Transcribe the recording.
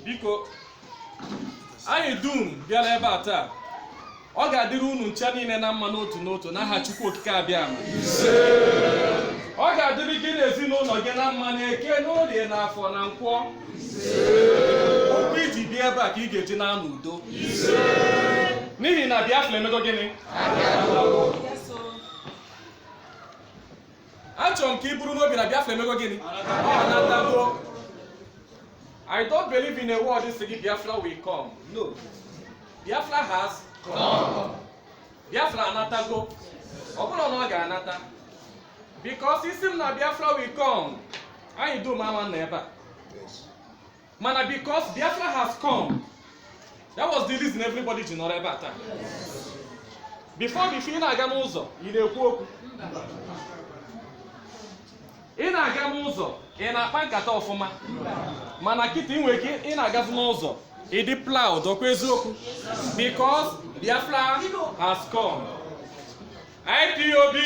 biko anyị dum bịara ebe a taa ọ ga-adịrị unu ncha niile na mma n'otu n'otu n'aha Chukwu okike abịa ama ọ ga-adịrị gị na ezinụlọ gị na mma n'Eke n'Orie n'Afọ na Nkwọ okwu iji bịa ebe a ka ị ga-eji na-anọ udo n'ihi na Biafra emego gịnị achọrọ m ka ị bụrụ n'obi na Biafra emego gịnị ọ natago. I don't believe in a word this saying Biafra will come. No. Biafra has come. Biafra anatago. Obono no ga anata. Because isim na Biafra will come. Anyị do mama na ebe. Mana because Biafra has come. That was the reason everybody ji nọrọ ebe a taa. Before ị na-aga n'ụzọ, ị na-ekwu okwu. Ị na-aga n'ụzọ, ị na-akpa nkata ọfụma. Mana kịta inwe ike ị na-agafu n'ụzọ ị dị proud ọkwa eziokwu because Biafra has come. IPOB